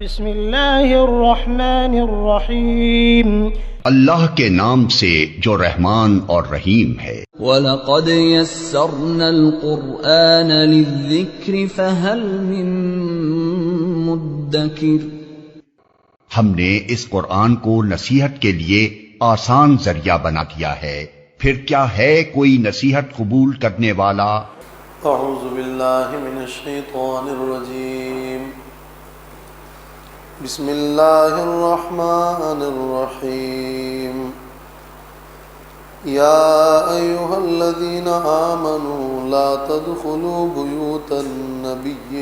بسم اللہ الرحمن الرحیم، اللہ کے نام سے جو رحمان اور رحیم ہے۔ وَلَقَدْ يَسَّرْنَا الْقُرْآنَ لِلذِّكْرِ فَهَلْ مِن مُّدَّكِرٍ۔ ہم نے اس قرآن کو نصیحت کے لیے آسان ذریعہ بنا دیا ہے، پھر کیا ہے کوئی نصیحت قبول کرنے والا؟ اعوذ باللہ من الشیطان الرجیم، بسم اللہ الرحمن الرحیم، یا ایہا الذین آمنوا لا تدخلوا بیوت النبی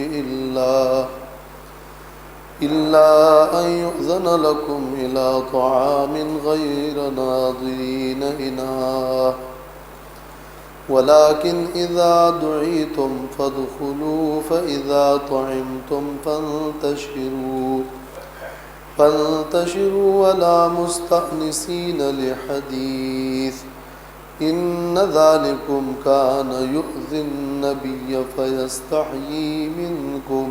إلا أن يؤذن لكم إلى طعام غير ناظرين إناه ولكن إذا دعيتم فادخلوا فإذا طعمتم فانتشروا ولا مستأنسين لحديث إن ذلكم كان يؤذي النبي فيستحيي منكم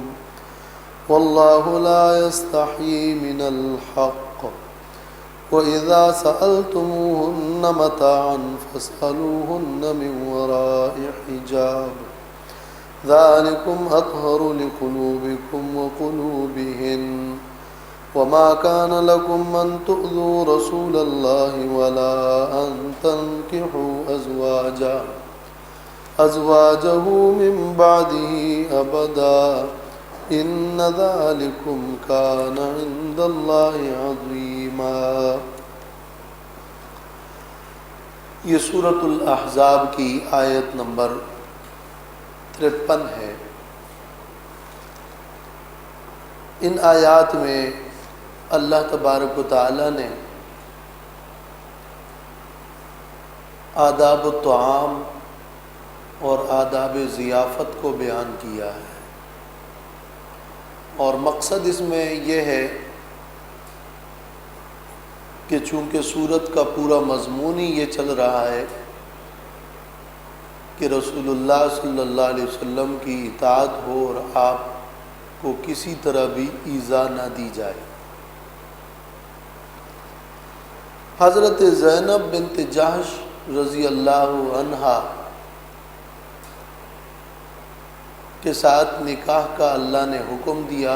واللہ لا يستحيي من الحق وإذا سألتموهن متاعا فاسألوهن من وراء حجاب ذلكم أطهر لقلوبكم وقلوبهن وما كان لكم أن تؤذوا رسول الله ولا أن تنكحوا أزواجه من بعده أبدا ان ذلکم کان عند اللہ عظیما۔ یہ سورۃ الاحزاب کی آیت نمبر 53 ہے۔ ان آیات میں اللہ تبارک و تعالی نے آداب الطعام اور آداب ضیافت کو بیان کیا ہے، اور مقصد اس میں یہ ہے کہ چونکہ سورت کا پورا مضمون ہی یہ چل رہا ہے کہ رسول اللہ صلی اللہ علیہ وسلم کی اطاعت ہو اور آپ کو کسی طرح بھی ایذا نہ دی جائے۔ حضرت زینب بنت جحش رضی اللہ عنہا کے ساتھ نکاح کا اللہ نے حکم دیا،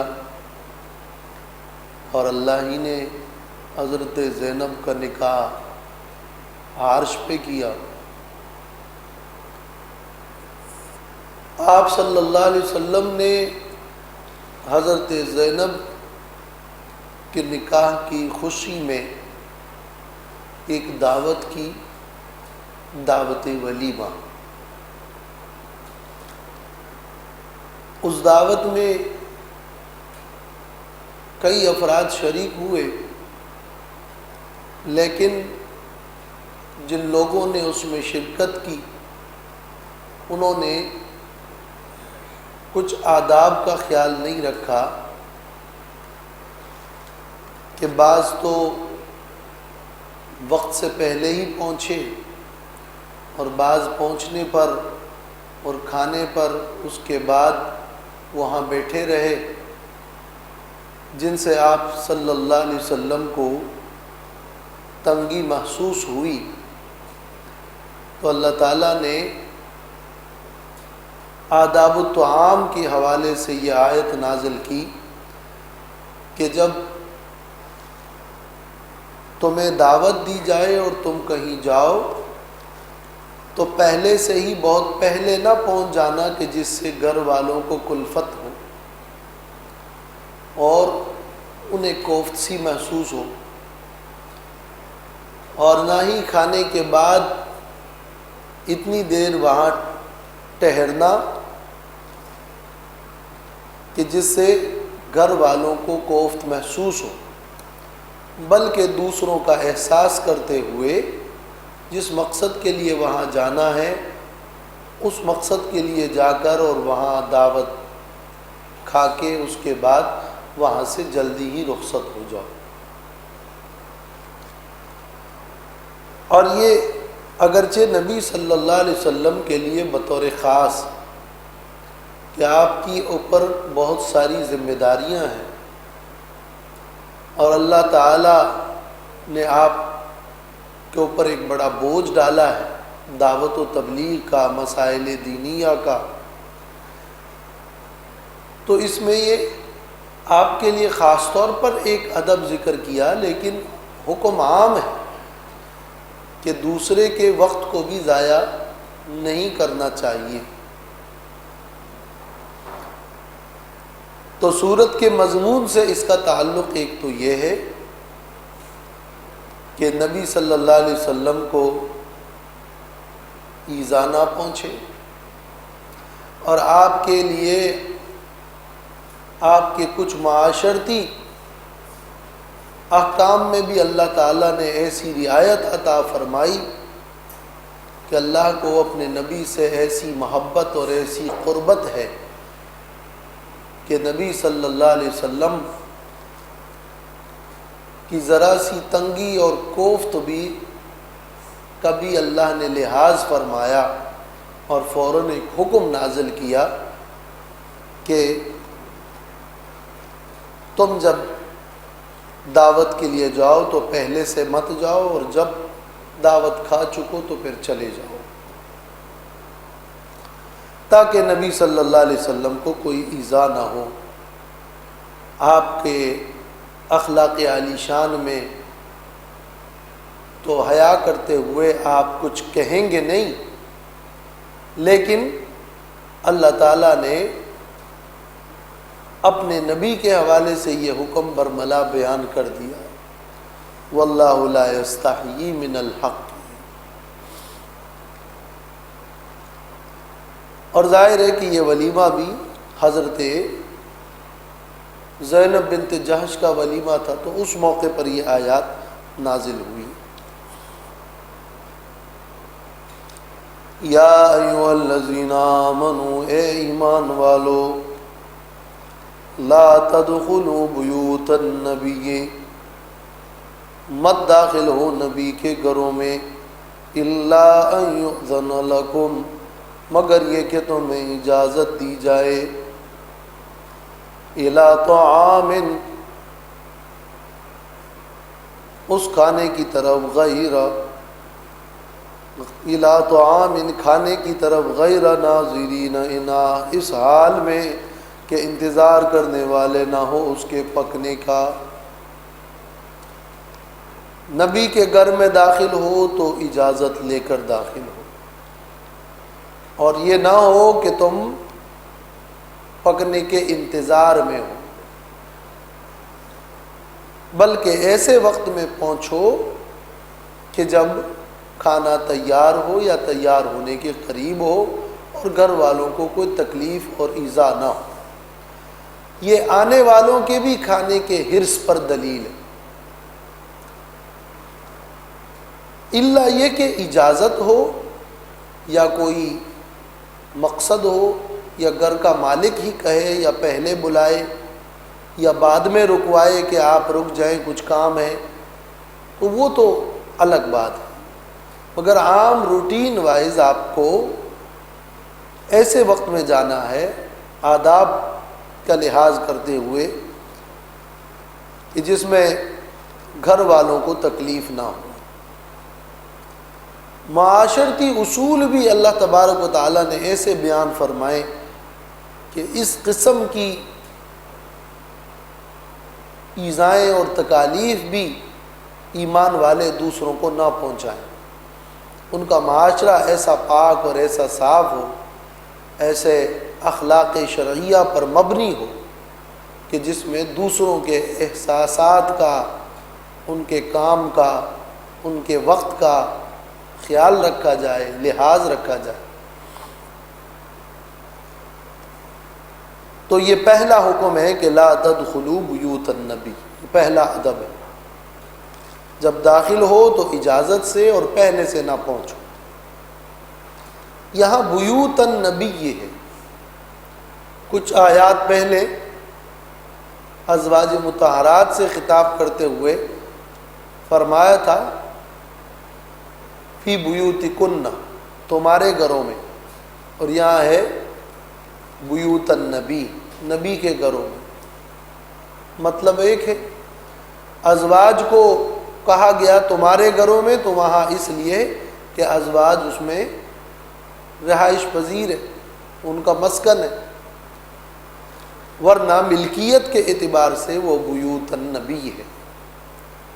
اور اللہ ہی نے حضرت زینب کا نکاح عرش پہ کیا۔ آپ صلی اللہ علیہ وسلم نے حضرت زینب کے نکاح کی خوشی میں ایک دعوت کی، دعوت ولیمہ۔ اس دعوت میں کئی افراد شریک ہوئے، لیکن جن لوگوں نے اس میں شرکت کی انہوں نے کچھ آداب کا خیال نہیں رکھا کہ بعض تو وقت سے پہلے ہی پہنچے اور بعض پہنچنے پر اور کھانے پر اس کے بعد وہاں بیٹھے رہے، جن سے آپ صلی اللہ علیہ وسلم کو تنگی محسوس ہوئی۔ تو اللہ تعالیٰ نے آداب الطعام کے حوالے سے یہ آیت نازل کی کہ جب تمہیں دعوت دی جائے اور تم کہیں جاؤ تو پہلے سے ہی بہت پہلے نہ پہنچ جانا کہ جس سے گھر والوں کو کلفت ہو اور انہیں کوفت سی محسوس ہو، اور نہ ہی کھانے کے بعد اتنی دیر وہاں ٹہرنا کہ جس سے گھر والوں کو کوفت محسوس ہو، بلکہ دوسروں کا احساس کرتے ہوئے جس مقصد کے لیے وہاں جانا ہے اس مقصد کے لیے جا کر اور وہاں دعوت کھا کے اس کے بعد وہاں سے جلدی ہی رخصت ہو جاؤ۔ اور یہ اگرچہ نبی صلی اللہ علیہ وسلم کے لیے بطور خاص کہ آپ کی اوپر بہت ساری ذمہ داریاں ہیں، اور اللہ تعالیٰ نے آپ کے اوپر ایک بڑا بوجھ ڈالا ہے دعوت و تبلیغ کا، مسائل دینیہ کا، تو اس میں یہ آپ کے لیے خاص طور پر ایک ادب ذکر کیا، لیکن حکم عام ہے کہ دوسرے کے وقت کو بھی ضائع نہیں کرنا چاہیے۔ تو سورت کے مضمون سے اس کا تعلق ایک تو یہ ہے کہ نبی صلی اللہ علیہ وسلم کو ایذا نہ پہنچے، اور آپ کے لیے آپ کے کچھ معاشرتی احکام میں بھی اللہ تعالیٰ نے ایسی رعایت عطا فرمائی کہ اللہ کو اپنے نبی سے ایسی محبت اور ایسی قربت ہے کہ نبی صلی اللہ علیہ وسلم کی ذرا سی تنگی اور کوفت بھی کبھی اللہ نے لحاظ فرمایا اور فوراً ایک حکم نازل کیا کہ تم جب دعوت کے لیے جاؤ تو پہلے سے مت جاؤ، اور جب دعوت کھا چکو تو پھر چلے جاؤ، تاکہ نبی صلی اللہ علیہ وسلم کو کوئی ایذا نہ ہو۔ آپ کے اخلاق عالی شان میں تو حیا کرتے ہوئے آپ کچھ کہیں گے نہیں، لیکن اللہ تعالیٰ نے اپنے نبی کے حوالے سے یہ حکم برملا بیان کر دیا، واللہ لا یستحیی من الحق۔ اور ظاہر ہے کہ یہ ولیمہ بھی حضرت زینب بنت جہش کا ولیمہ تھا، تو اس موقع پر یہ آیات نازل ہوئی۔ یا ایھا الذین آمنوا، اے ایمان والو، لا تدخلوا بیوت النبی، مت داخل ہو نبی کے گھروں میں، الا ان یؤذن لکم، مگر یہ کہ تمہیں اجازت دی جائے، الی طعام، اس کھانے کی طرف، غیر الی طعام، کھانے کی طرف، غیر ناظرین اناء، اس حال میں کہ انتظار کرنے والے نہ ہو اس کے پکنے کا۔ نبی کے گھر میں داخل ہو تو اجازت لے کر داخل ہو، اور یہ نہ ہو کہ تم پکنے کے انتظار میں ہو، بلکہ ایسے وقت میں پہنچو کہ جب کھانا تیار ہو یا تیار ہونے کے قریب ہو، اور گھر والوں کو کوئی تکلیف اور ایذا نہ ہو۔ یہ آنے والوں کے بھی کھانے کے حرص پر دلیل ہے، الا یہ کہ اجازت ہو یا کوئی مقصد ہو، یا گھر کا مالک ہی کہے یا پہلے بلائے یا بعد میں رکوائے کہ آپ رک جائیں کچھ کام ہے، تو وہ تو الگ بات ہے، مگر عام روٹین وائز آپ کو ایسے وقت میں جانا ہے آداب کا لحاظ کرتے ہوئے کہ جس میں گھر والوں کو تکلیف نہ ہو۔ معاشرتی اصول بھی اللہ تبارک و تعالیٰ نے ایسے بیان فرمائے کہ اس قسم کی ایذائیں اور تکالیف بھی ایمان والے دوسروں کو نہ پہنچائیں، ان کا معاشرہ ایسا پاک اور ایسا صاف ہو، ایسے اخلاق شرعیہ پر مبنی ہو کہ جس میں دوسروں کے احساسات کا، ان کے کام کا، ان کے وقت کا خیال رکھا جائے، لحاظ رکھا جائے۔ تو یہ پہلا حکم ہے کہ لا تدخلوا بیوت النبی، پہلا ادب ہے، جب داخل ہو تو اجازت سے اور پہلے سے نہ پہنچو۔ یہاں بیوت النبی یہ ہے، کچھ آیات پہلے ازواج مطہرات سے خطاب کرتے ہوئے فرمایا تھا فی بیوتکن، تمہارے گھروں میں، اور یہاں ہے بیوت النبی، نبی کے گھروں میں۔ مطلب ایک ہے ازواج کو کہا گیا تمہارے گھروں میں تو وہاں اس لیے کہ ازواج اس میں رہائش پذیر ہے، ان کا مسکن ہے، ورنہ ملکیت کے اعتبار سے وہ بیوت النبی ہے۔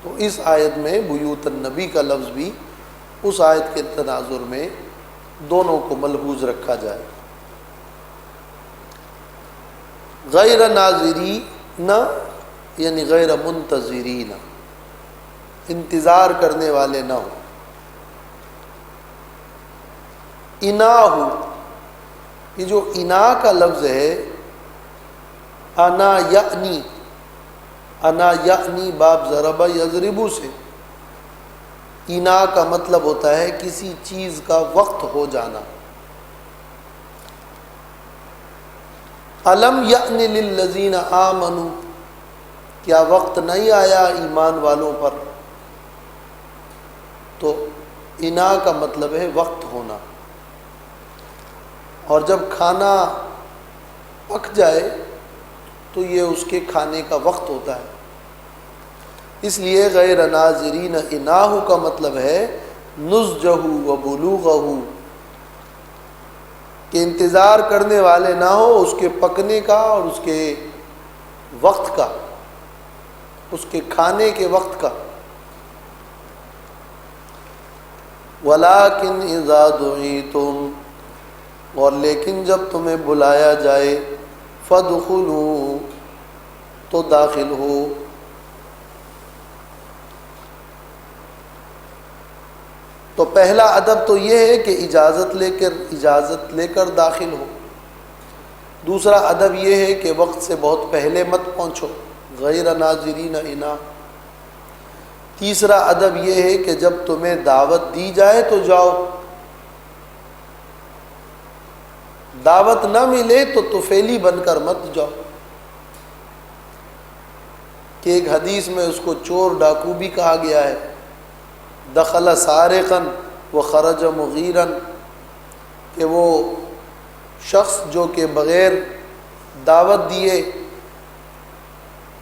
تو اس آیت میں بیوت النبی کا لفظ بھی اس آیت کے تناظر میں دونوں کو ملحوظ رکھا جائے۔ غیر ناظرین یعنی غیر منتظرین، انتظار کرنے والے نہ ہو۔ اناہو، یہ جو انا کا لفظ ہے، انا یعنی، انا یعنی باب ضربہ یضربو سے، انا کا مطلب ہوتا ہے کسی چیز کا وقت ہو جانا۔ الم یعن للذین آمنوا، کیا وقت نہیں آیا ایمان والوں پر؟ تو انا کا مطلب ہے وقت ہونا، اور جب کھانا پک جائے تو یہ اس کے کھانے کا وقت ہوتا ہے۔ اس لیے غیر ناظرین اناہ کا مطلب ہے نضجہ و بلوغہ، کہ انتظار کرنے والے نہ ہو اس کے پکنے کا اور اس کے وقت کا، اس کے کھانے کے وقت کا۔ وَلَٰكِنْ إِذَا دُعِيتُمْ، اور لیکن جب تمہیں بلایا جائے، فَادْخُلُوا، تو داخل ہو۔ تو پہلا ادب تو یہ ہے کہ اجازت لے کر داخل ہو۔ دوسرا ادب یہ ہے کہ وقت سے بہت پہلے مت پہنچو، غیر ناظرین انا۔ تیسرا ادب یہ ہے کہ جب تمہیں دعوت دی جائے تو جاؤ، دعوت نہ ملے تو طفیلی بن کر مت جاؤ، کہ ایک حدیث میں اس کو چور ڈاکو بھی کہا گیا ہے، دخل سارقا وخرج مغیرا، کہ وہ شخص جو کہ بغیر دعوت دیے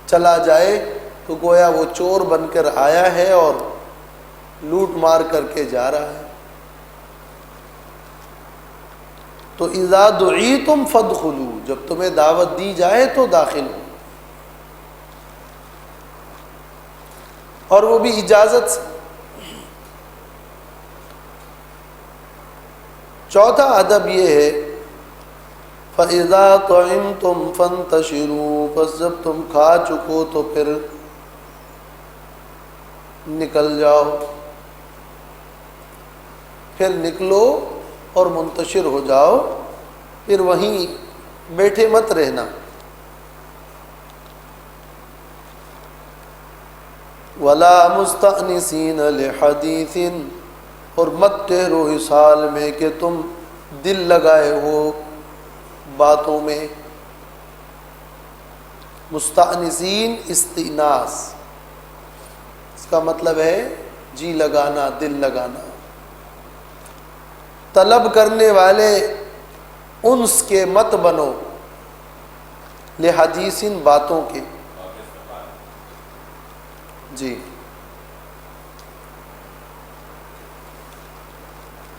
چلا جائے تو گویا وہ چور بن کر آیا ہے اور لوٹ مار کر کے جا رہا ہے۔ تو اذا دعیتم فادخلوا، جب تمہیں دعوت دی جائے تو داخل ہو، اور وہ بھی اجازت سے۔ چوتھا ادب یہ ہے فَإِذَا طَعِمْتُمْ فَانْتَشِرُوا، پس جب تم کھا چکو تو پھر نکل جاؤ، پھر نکلو اور منتشر ہو جاؤ، پھر وہیں بیٹھے مت رہنا۔ وَلَا مُسْتَأْنِسِينَ لِحَدِيثٍ، اور مت ٹھہرو اس حال میں کہ تم دل لگائے ہو باتوں میں۔ مستأنسین استئناس، اس کا مطلب ہے جی لگانا، دل لگانا، طلب کرنے والے انس کے مت بنو، لحدیثن باتوں کے۔ جی،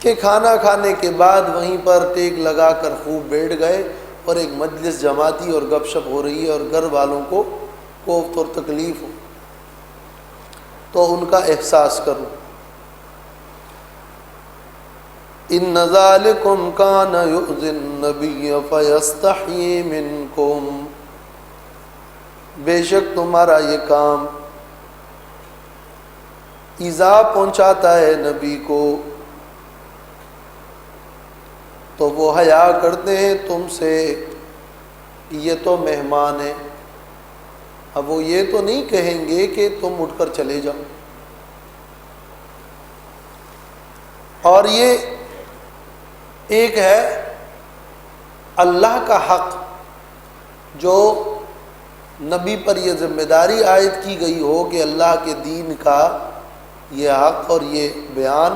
کہ کھانا کھانے کے بعد وہیں پر ٹیک لگا کر خوب بیٹھ گئے اور ایک مجلس جماعتی اور گپ شپ ہو رہی ہے اور گھر والوں کو کوفت اور تکلیف ہو تو ان کا احساس کرو۔ ان ذالکم کان یؤذی النبی فیستحیی منکم، بے شک تمہارا یہ کام ایذا پہنچاتا ہے نبی کو، تو وہ حیا کرتے ہیں تم سے، یہ تو مہمان ہیں۔ اب وہ یہ تو نہیں کہیں گے کہ تم اٹھ کر چلے جاؤ، اور یہ ایک ہے اللہ کا حق جو نبی پر یہ ذمہ داری عائد کی گئی ہو کہ اللہ کے دین کا یہ حق اور یہ بیان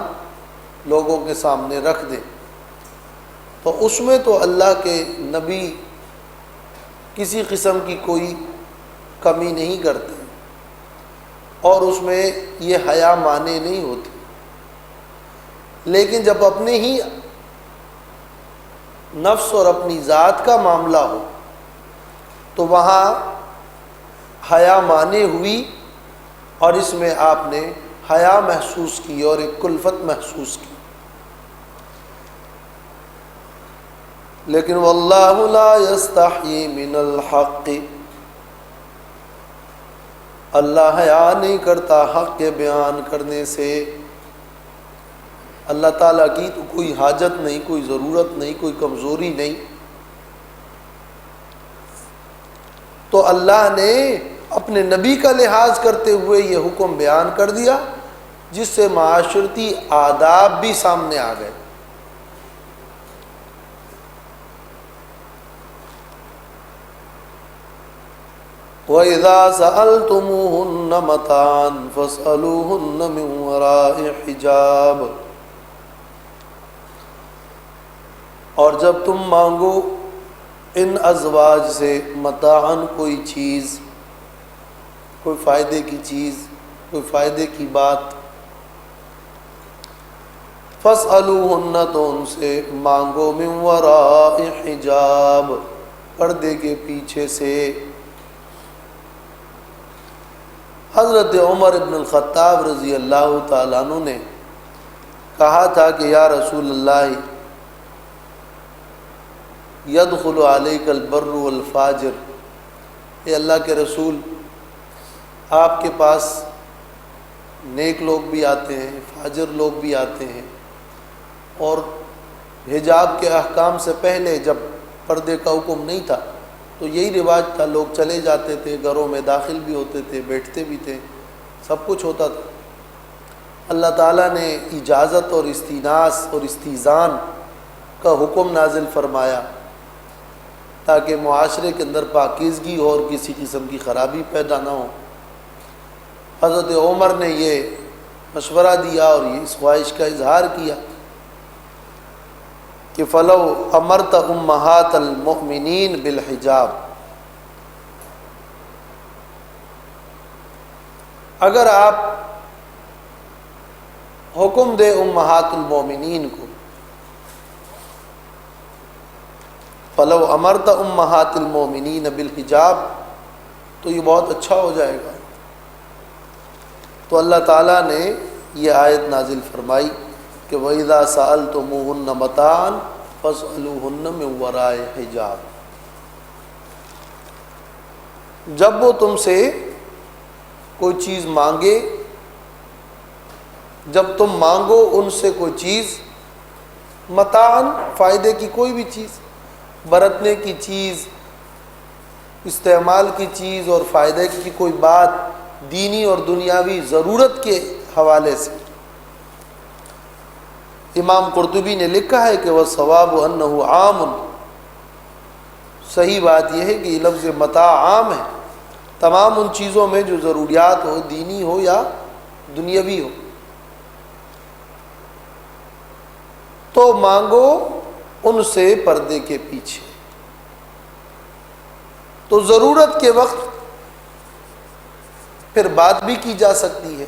لوگوں کے سامنے رکھ دے، تو اس میں تو اللہ کے نبی کسی قسم کی کوئی کمی نہیں کرتے۔ اور اس میں یہ حیا مانے نہیں ہوتی، لیکن جب اپنے ہی نفس اور اپنی ذات کا معاملہ ہو تو وہاں حیا مانے ہوئی، اور اس میں آپ نے حیا محسوس کی اور ایک کلفت محسوس کی۔ لیکن واللہ لا یستحیی من الحق، اللہ حیا نہیں کرتا حق کے بیان کرنے سے۔ اللہ تعالیٰ کی تو کوئی حاجت نہیں، کوئی ضرورت نہیں، کوئی کمزوری نہیں، تو اللہ نے اپنے نبی کا لحاظ کرتے ہوئے یہ حکم بیان کر دیا، جس سے معاشرتی آداب بھی سامنے آ گئے۔ وَإِذَا سَأَلْتُمُوهُنَّ مَتَاعًا فَاسْأَلُوهُنَّ مِنْ وَرَاءِ حِجَابٍ، اور جب تم مانگو ان ازواج سے متاعًا کوئی چیز، کوئی فائدے کی چیز، کوئی فائدے کی بات، فَاسْأَلُوهُنَّ تو ان سے مانگو مِنْ وَرَاءِ حِجَابٍ، پردے کے پیچھے سے۔ حضرت عمر ابن الخطاب رضی اللہ تعالیٰ عنہ نے کہا تھا کہ یا رسول اللہ، یدخل علیک البر والفاجر، اے اللہ کے رسول، آپ کے پاس نیک لوگ بھی آتے ہیں، فاجر لوگ بھی آتے ہیں، اور حجاب کے احکام سے پہلے جب پردے کا حکم نہیں تھا تو یہی رواج تھا، لوگ چلے جاتے تھے، گھروں میں داخل بھی ہوتے تھے، بیٹھتے بھی تھے، سب کچھ ہوتا تھا۔ اللہ تعالیٰ نے اجازت اور استئناس اور استئذان کا حکم نازل فرمایا تاکہ معاشرے کے اندر پاکیزگی اور کسی قسم کی خرابی پیدا نہ ہو۔ حضرت عمر نے یہ مشورہ دیا اور یہ اس خواہش کا اظہار کیا کہ فلو امرت امہات المؤمنین بالحجاب، اگر آپ حکم دے امہات المؤمنین کو، فلو امرت امہات المؤمنین بالحجاب، تو یہ بہت اچھا ہو جائے گا۔ تو اللہ تعالیٰ نے یہ آیت نازل فرمائی کہ وَإِذَا سَأَلْتُمُوهُنَّ مَتَاعًا فَاسْأَلُوهُنَّ مِنْ وَرَاءِ حِجَابٍ، جب وہ تم سے کوئی چیز مانگے، جب تم مانگو ان سے کوئی چیز، متاعًا فائدے کی کوئی بھی چیز، برتنے کی چیز، استعمال کی چیز اور فائدے کی کوئی بات، دینی اور دنیاوی ضرورت کے حوالے سے۔ امام قرطبی نے لکھا ہے کہ وَالصَّوَابُ أَنَّهُ عَامٌ، صحیح بات یہ ہے کہ یہ لفظ متاع عام ہے تمام ان چیزوں میں جو ضروریات ہو، دینی ہو یا دنیاوی ہو۔ تو مانگو ان سے پردے کے پیچھے، تو ضرورت کے وقت پھر بات بھی کی جا سکتی ہے۔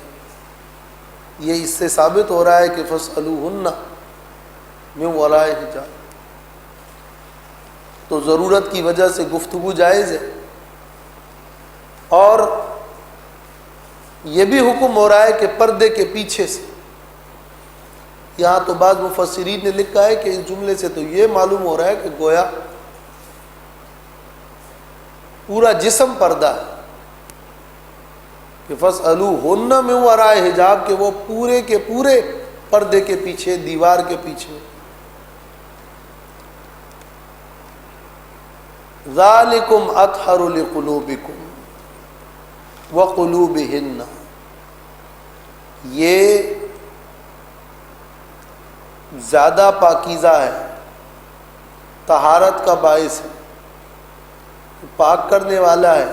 یہ اس سے ثابت ہو رہا ہے کہ فَاسْأَلُوهُنَّ مِنْ وَرَاءِ حِجَابٍ، تو ضرورت کی وجہ سے گفتگو جائز ہے، اور یہ بھی حکم ہو رہا ہے کہ پردے کے پیچھے سے۔ یہاں تو بعض مفسرین نے لکھا ہے کہ اس جملے سے تو یہ معلوم ہو رہا ہے کہ گویا پورا جسم پردہ ہے، کہ فَاسْأَلُوهُنَّ مِنْ وَرَاءِ حِجَاب، کہ وہ پورے کے پورے پردے کے پیچھے، دیوار کے پیچھے۔ ذَلِكُمْ أَطْهَرُ لِقُلُوبِكُمْ وَقُلُوبِهِنَّ، یہ زیادہ پاکیزہ ہے، طہارت کا باعث ہے، پاک کرنے والا ہے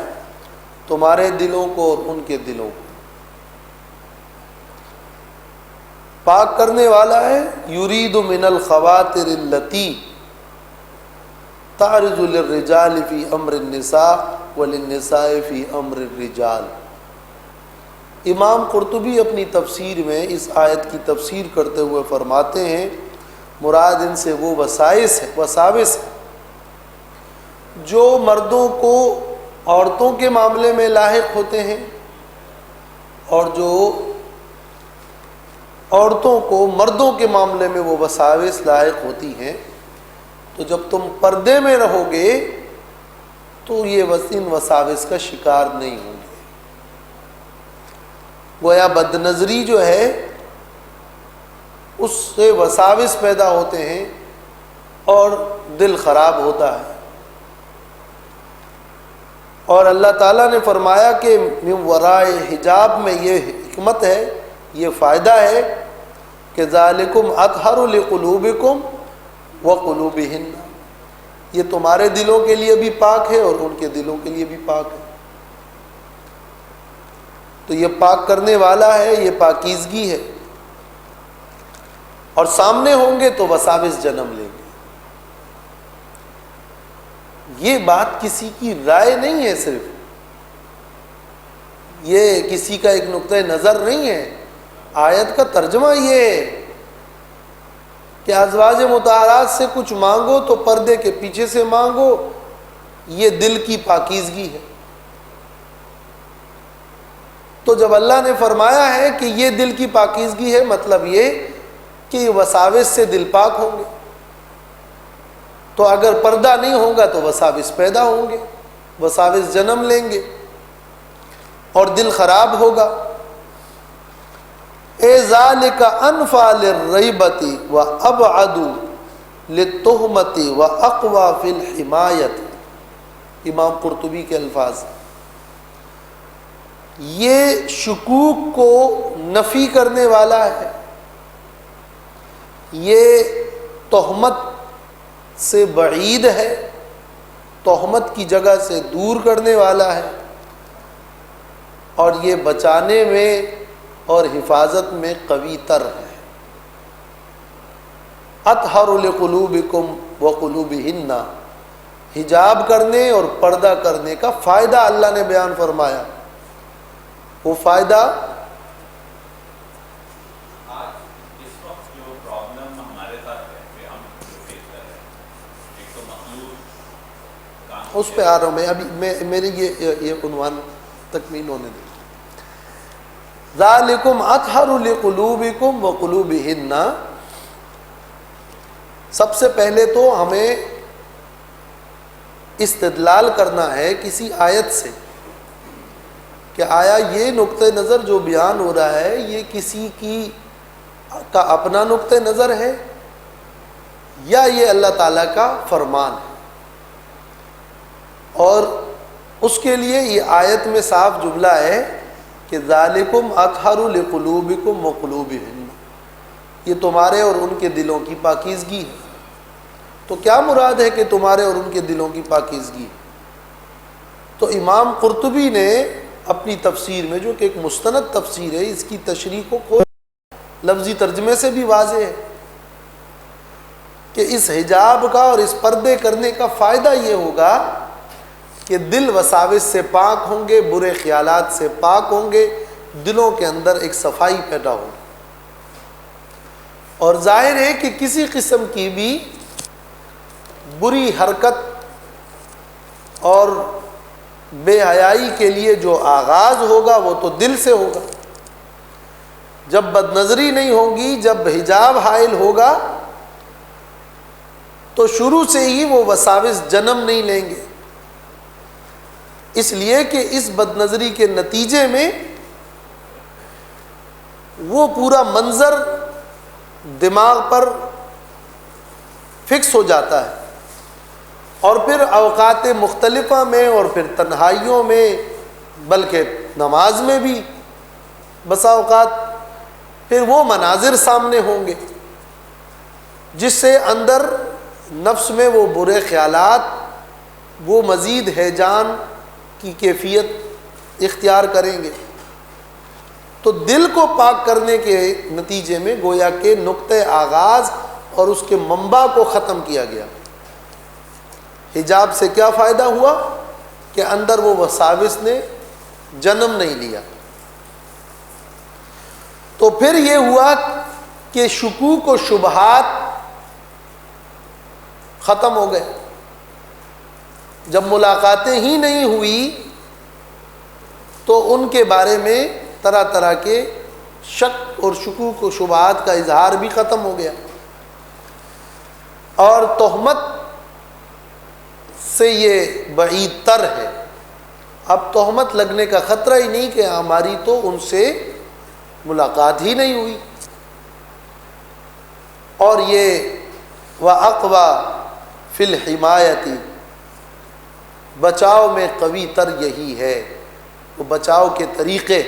تمہارے دلوں کو اور ان کے دلوں کو، پاک کرنے والا ہے۔ یرید من الخواطر التی تعرض للرجال فی امر النساء وللنساء فی امر الرجال، امام قرطبی اپنی تفسیر میں اس آیت کی تفسیر کرتے ہوئے فرماتے ہیں مراد ان سے وہ وساوس ہے جو مردوں کو عورتوں کے معاملے میں لاحق ہوتے ہیں اور جو عورتوں کو مردوں کے معاملے میں وہ وساوس لاحق ہوتی ہیں. تو جب تم پردے میں رہو گے تو یہ ان وساوس کا شکار نہیں ہوں گے. گویا بد نظری جو ہے اس سے وساوس پیدا ہوتے ہیں اور دل خراب ہوتا ہے. اور اللہ تعالیٰ نے فرمایا کہ من ورائے حجاب میں یہ حکمت ہے، یہ فائدہ ہے کہ ذالکم اطہر لقلوبکم وقلوبہن، یہ تمہارے دلوں کے لیے بھی پاک ہے اور ان کے دلوں کے لیے بھی پاک ہے. تو یہ پاک کرنے والا ہے، یہ پاکیزگی ہے. اور سامنے ہوں گے تو وساوس جنم لیں گے. یہ بات کسی کی رائے نہیں ہے، صرف یہ کسی کا ایک نقطہ نظر نہیں ہے. آیت کا ترجمہ یہ ہے کہ ازواج مطہرات سے کچھ مانگو تو پردے کے پیچھے سے مانگو، یہ دل کی پاکیزگی ہے. تو جب اللہ نے فرمایا ہے کہ یہ دل کی پاکیزگی ہے، مطلب یہ کہ یہ وساوس سے دل پاک ہوں گے. تو اگر پردہ نہیں ہوگا تو وساوس پیدا ہوں گے، وساوس جنم لیں گے اور دل خراب ہوگا. اے ذالک انفع للریبۃ وابعد للتہمۃ واقوی فی الحمایۃ، امام قرطبی کے الفاظ. یہ شکوک کو نفی کرنے والا ہے، یہ تہمت سے بعید ہے، تہمت کی جگہ سے دور کرنے والا ہے، اور یہ بچانے میں اور حفاظت میں قوی تر ہے. اطہر لقلوبکم وقلوبہن، حجاب کرنے اور پردہ کرنے کا فائدہ اللہ نے بیان فرمایا. وہ فائدہ اس پہ آ رہا ہوں میں ابھی، میری یہ عنوان تکمیل ہونے دیں. ذالکم اطہر لقلوبکم وقلوبہن. سب سے پہلے تو ہمیں استدلال کرنا ہے کسی آیت سے کہ آیا یہ نقطہ نظر جو بیان ہو رہا ہے یہ کسی کا اپنا نقطہ نظر ہے یا یہ اللہ تعالیٰ کا فرمان ہے. اور اس کے لیے یہ آیت میں صاف جملہ ہے کہ ذالکم اطہر لقلوبکم وقلوبہن، یہ تمہارے اور ان کے دلوں کی پاکیزگی ہے. تو کیا مراد ہے کہ تمہارے اور ان کے دلوں کی پاکیزگی؟ تو امام قرطبی نے اپنی تفسیر میں، جو کہ ایک مستند تفسیر ہے، اس کی تشریح کو لفظی ترجمے سے بھی واضح ہے کہ اس حجاب کا اور اس پردے کرنے کا فائدہ یہ ہوگا کہ دل وساوس سے پاک ہوں گے، برے خیالات سے پاک ہوں گے، دلوں کے اندر ایک صفائی پیدا ہوگی. اور ظاہر ہے کہ کسی قسم کی بھی بری حرکت اور بے حیائی کے لیے جو آغاز ہوگا وہ تو دل سے ہوگا. جب بد نظری نہیں ہوگی، جب حجاب حائل ہوگا تو شروع سے ہی وہ وساوس جنم نہیں لیں گے، اس لیے کہ اس بد نظری کے نتیجے میں وہ پورا منظر دماغ پر فکس ہو جاتا ہے. اور پھر اوقات مختلفہ میں اور پھر تنہائیوں میں، بلکہ نماز میں بھی بسا اوقات پھر وہ مناظر سامنے ہوں گے جس سے اندر نفس میں وہ برے خیالات، وہ مزید ہیجان کی کیفیت اختیار کریں گے. تو دل کو پاک کرنے کے نتیجے میں گویا کہ نقطہ آغاز اور اس کے منبع کو ختم کیا گیا. حجاب سے کیا فائدہ ہوا کہ اندر وہ وساوس نے جنم نہیں لیا. تو پھر یہ ہوا کہ شکوک و شبہات ختم ہو گئے. جب ملاقاتیں ہی نہیں ہوئی تو ان کے بارے میں طرح طرح کے شک اور شکوک و شبہات کا اظہار بھی ختم ہو گیا. اور تہمت سے یہ بعید تر ہے. اب تہمت لگنے کا خطرہ ہی نہیں کہ ہماری تو ان سے ملاقات ہی نہیں ہوئی. اور یہ وَأَقْوَى فِي الْحِمَایَةِ، بچاؤ میں قوی تر یہی ہے. وہ بچاؤ کے طریقے،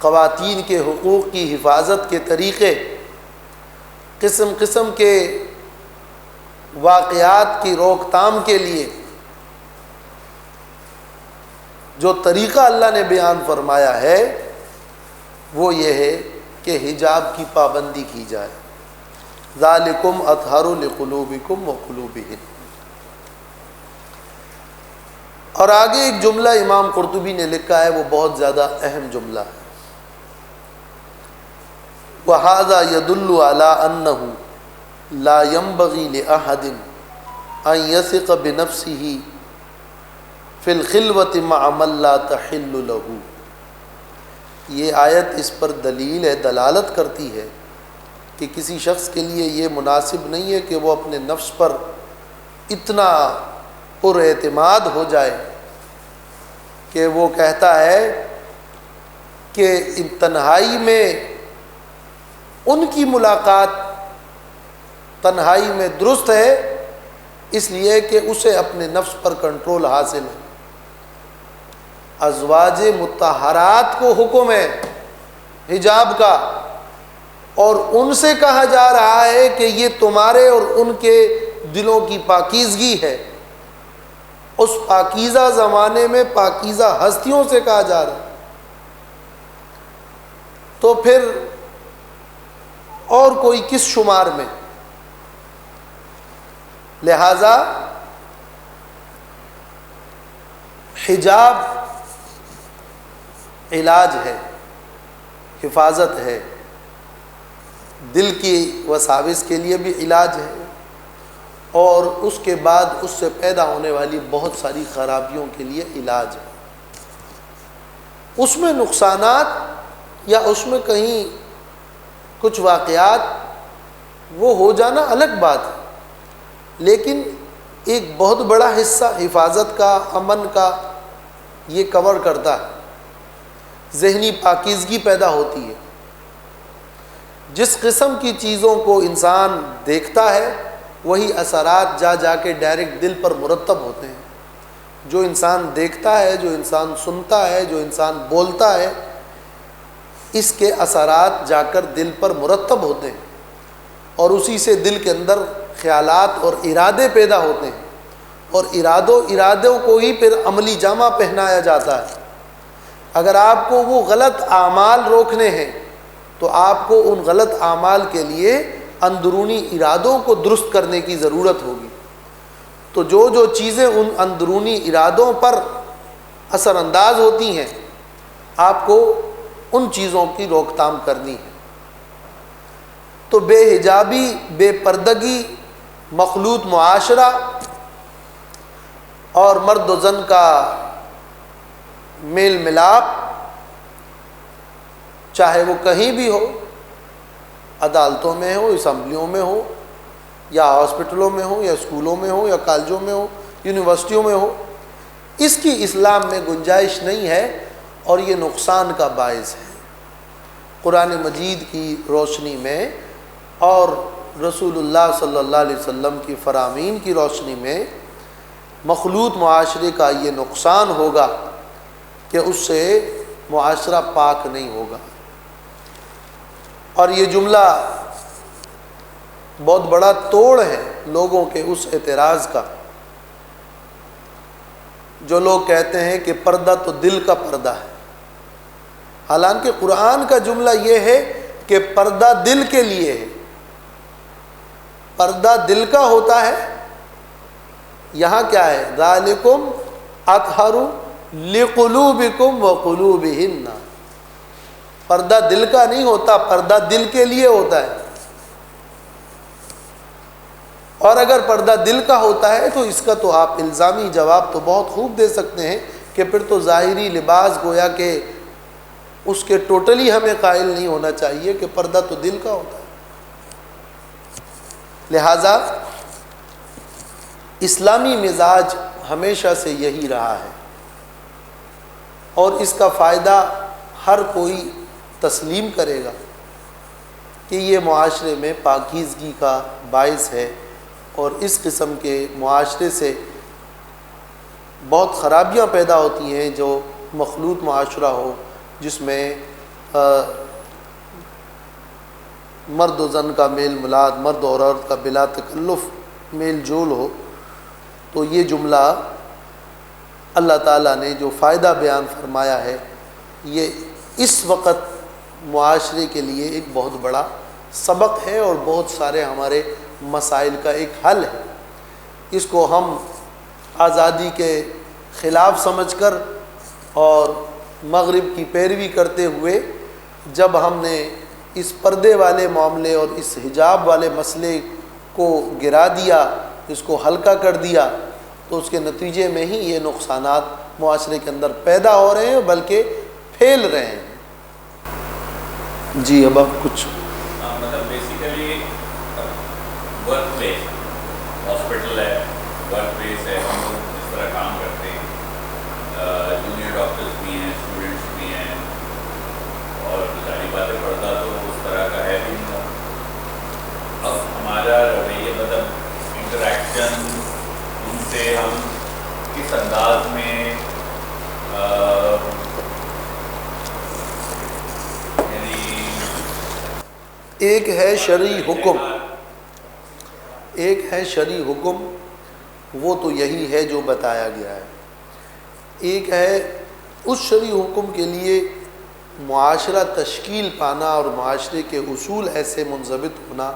خواتین کے حقوق کی حفاظت کے طریقے، قسم قسم کے واقعات کی روک تام کے لیے جو طریقہ اللہ نے بیان فرمایا ہے وہ یہ ہے کہ حجاب کی پابندی کی جائے. ذالکم اطہر لقلوبکم وقلوبہن. اور آگے ایک جملہ امام قرطبی نے لکھا ہے، وہ بہت زیادہ اہم جملہ ہے. وَهَذَا يَدُلُّ عَلَىٰ أَنَّهُ لَا يَنبَغِي لِأَحَدٍ أَن يَثِقَ بِنَفْسِهِ فِي الْخِلْوَةِ مَعَ مَن لَّا تَحِلُّ لَهُ. یہ آیت اس پر دلیل ہے، دلالت کرتی ہے کہ کسی شخص کے لیے یہ مناسب نہیں ہے کہ وہ اپنے نفس پر اتنا پر اعتماد ہو جائے کہ وہ کہتا ہے کہ تنہائی میں ان کی ملاقات تنہائی میں درست ہے، اس لیے کہ اسے اپنے نفس پر کنٹرول حاصل ہے. ازواج مطہرات کو حکم ہے حجاب کا، اور ان سے کہا جا رہا ہے کہ یہ تمہارے اور ان کے دلوں کی پاکیزگی ہے. اس پاکیزہ زمانے میں پاکیزہ ہستیوں سے کہا جا رہا ہے. تو پھر اور کوئی کس شمار میں؟ لہذا حجاب علاج ہے، حفاظت ہے، دل کی وساوس کے لیے بھی علاج ہے، اور اس کے بعد اس سے پیدا ہونے والی بہت ساری خرابیوں کے لیے علاج ہے. اس میں نقصانات یا اس میں کہیں کچھ واقعات وہ ہو جانا الگ بات ہے، لیکن ایک بہت بڑا حصہ حفاظت کا، امن کا یہ کور کرتا ہے. ذہنی پاکیزگی پیدا ہوتی ہے. جس قسم کی چیزوں کو انسان دیکھتا ہے وہی اثرات جا جا کے ڈائریکٹ دل پر مرتب ہوتے ہیں. جو انسان دیکھتا ہے، جو انسان سنتا ہے، جو انسان بولتا ہے، اس کے اثرات جا کر دل پر مرتب ہوتے ہیں، اور اسی سے دل کے اندر خیالات اور ارادے پیدا ہوتے ہیں، اور ارادوں کو ہی پھر عملی جامہ پہنایا جاتا ہے. اگر آپ کو وہ غلط اعمال روکنے ہیں تو آپ کو ان غلط اعمال کے لیے اندرونی ارادوں کو درست کرنے کی ضرورت ہوگی. تو جو چیزیں ان اندرونی ارادوں پر اثر انداز ہوتی ہیں آپ کو ان چیزوں کی روک تام کرنی ہے. تو بے حجابی، بے پردگی، مخلوط معاشرہ اور مرد و زن کا میل ملاپ، چاہے وہ کہیں بھی ہو، عدالتوں میں ہو، اسمبلیوں میں ہو، یا ہاسپٹلوں میں ہو، یا اسکولوں میں ہو، یا کالجوں میں ہو، یونیورسٹیوں میں ہو، اس کی اسلام میں گنجائش نہیں ہے، اور یہ نقصان کا باعث ہے. قرآن مجید کی روشنی میں اور رسول اللہ صلی اللہ علیہ وسلم کی فرامین کی روشنی میں مخلوط معاشرے کا یہ نقصان ہوگا کہ اس سے معاشرہ پاک نہیں ہوگا. اور یہ جملہ بہت بڑا توڑ ہے لوگوں کے اس اعتراض کا جو لوگ کہتے ہیں کہ پردہ تو دل کا پردہ ہے. حالانکہ قرآن کا جملہ یہ ہے کہ پردہ دل کے لیے ہے، پردہ دل کا ہوتا ہے. یہاں کیا ہے؟ ذالکم اطہر لقلوبکم وقلوبہن. پردہ دل کا نہیں ہوتا، پردہ دل کے لیے ہوتا ہے، اور اگر پردہ دل کا ہوتا ہے تو اس کا تو آپ الزامی جواب تو بہت خوب دے سکتے ہیں کہ پھر تو ظاہری لباس گویا کہ اس کے ٹوٹلی ہمیں قائل نہیں ہونا چاہیے کہ پردہ تو دل کا ہوتا ہے۔ لہذا اسلامی مزاج ہمیشہ سے یہی رہا ہے، اور اس کا فائدہ ہر کوئی تسلیم کرے گا کہ یہ معاشرے میں پاکیزگی کا باعث ہے، اور اس قسم کے معاشرے سے بہت خرابیاں پیدا ہوتی ہیں جو مخلوط معاشرہ ہو، جس میں مرد و زن کا میل ملاد، مرد اور عورت کا بلا تکلف میل جول ہو۔ تو یہ جملہ اللہ تعالیٰ نے جو فائدہ بیان فرمایا ہے، یہ اس وقت معاشرے کے لیے ایک بہت بڑا سبق ہے اور بہت سارے ہمارے مسائل کا ایک حل ہے۔ اس کو ہم آزادی کے خلاف سمجھ کر اور مغرب کی پیروی کرتے ہوئے جب ہم نے اس پردے والے معاملے اور اس حجاب والے مسئلے کو گرا دیا، اس کو ہلکا کر دیا، تو اس کے نتیجے میں ہی یہ نقصانات معاشرے کے اندر پیدا ہو رہے ہیں بلکہ پھیل رہے ہیں۔ جی اب آپ کچھ مطلب بیسیکلی ورک پلیس، ہاسپٹل ہے، ورک پلیس ہے، ہم لوگ اس طرح کام کرتے ہیں، جونیئر ڈاکٹرز بھی ہیں، اسٹوڈنٹس بھی ہیں، اور ظاہری بات ہے پردہ تو اس طرح کا ہے بھی نہیں۔ اب ہمارا رویہ مطلب انٹریکشن ان سے ہم کس انداز میں ایک ہے شرعی حکم، ایک ہے شرعی حکم، وہ تو یہی ہے جو بتایا گیا ہے۔ ایک ہے اس شرعی حکم کے لیے معاشرہ تشکیل پانا اور معاشرے کے اصول ایسے منضبط ہونا،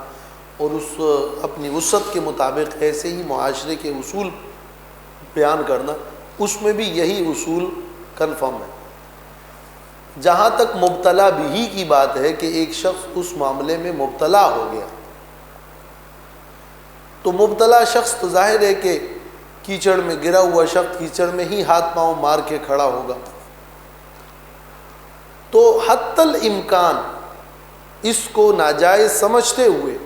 اور اس اپنی وسعت کے مطابق ایسے ہی معاشرے کے اصول بیان کرنا، اس میں بھی یہی اصول کنفرم ہے۔ جہاں تک مبتلا بھی کی بات ہے کہ ایک شخص اس معاملے میں مبتلا ہو گیا، تو مبتلا شخص تو ظاہر ہے کہ کیچڑ میں گرا ہوا شخص کیچڑ میں ہی ہاتھ پاؤں مار کے کھڑا ہوگا۔ تو حتی الامکان اس کو ناجائز سمجھتے ہوئے،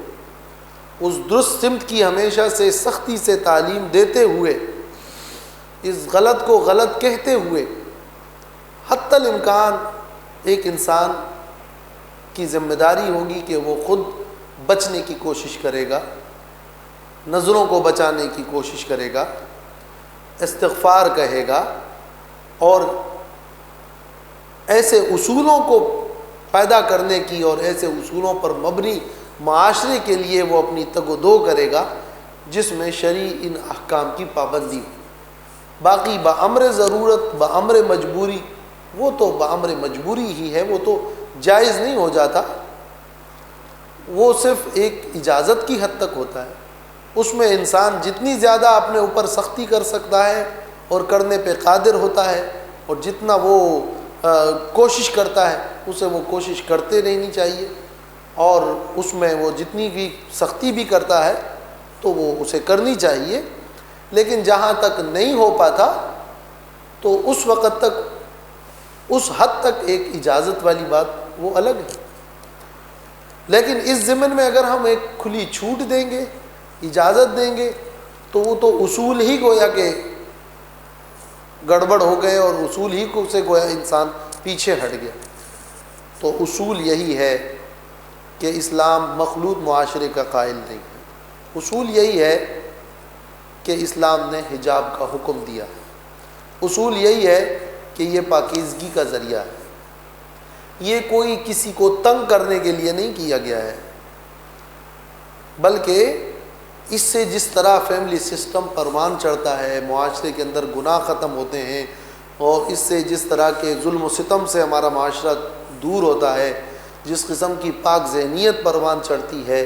اس درست سمت کی ہمیشہ سے سختی سے تعلیم دیتے ہوئے، اس غلط کو غلط کہتے ہوئے، حتی الامکان ایک انسان کی ذمہ داری ہوگی کہ وہ خود بچنے کی کوشش کرے گا، نظروں کو بچانے کی کوشش کرے گا، استغفار کہے گا، اور ایسے اصولوں کو پیدا کرنے کی اور ایسے اصولوں پر مبنی معاشرے کے لیے وہ اپنی تگ و دو کرے گا جس میں شرعی ان احکام کی پابندی ہو۔ باقی بامر ضرورت، بامر مجبوری، وہ تو بامر مجبوری ہی ہے، وہ تو جائز نہیں ہو جاتا، وہ صرف ایک اجازت کی حد تک ہوتا ہے۔ اس میں انسان جتنی زیادہ اپنے اوپر سختی کر سکتا ہے اور کرنے پہ قادر ہوتا ہے، اور جتنا وہ کوشش کرتا ہے اسے وہ کوشش کرتے رہنی چاہیے، اور اس میں وہ جتنی بھی سختی بھی کرتا ہے تو وہ اسے کرنی چاہیے۔ لیکن جہاں تک نہیں ہو پاتا تو اس وقت تک، اس حد تک ایک اجازت والی بات وہ الگ ہے۔ لیکن اس ضمن میں اگر ہم ایک کھلی چھوٹ دیں گے، اجازت دیں گے، تو وہ تو اصول ہی گویا کہ گڑبڑ ہو گئے، اور اصول ہی کو سے گویا انسان پیچھے ہٹ گیا۔ تو اصول یہی ہے کہ اسلام مخلوط معاشرے کا قائل نہیں ہے۔ اصول یہی ہے کہ اسلام نے حجاب کا حکم دیا ہے۔ اصول یہی ہے کہ یہ پاکیزگی کا ذریعہ ہے، یہ کوئی کسی کو تنگ کرنے کے لیے نہیں کیا گیا ہے، بلکہ اس سے جس طرح فیملی سسٹم پروان چڑھتا ہے، معاشرے کے اندر گناہ ختم ہوتے ہیں، اور اس سے جس طرح کے ظلم و ستم سے ہمارا معاشرہ دور ہوتا ہے، جس قسم کی پاک ذہنیت پروان چڑھتی ہے،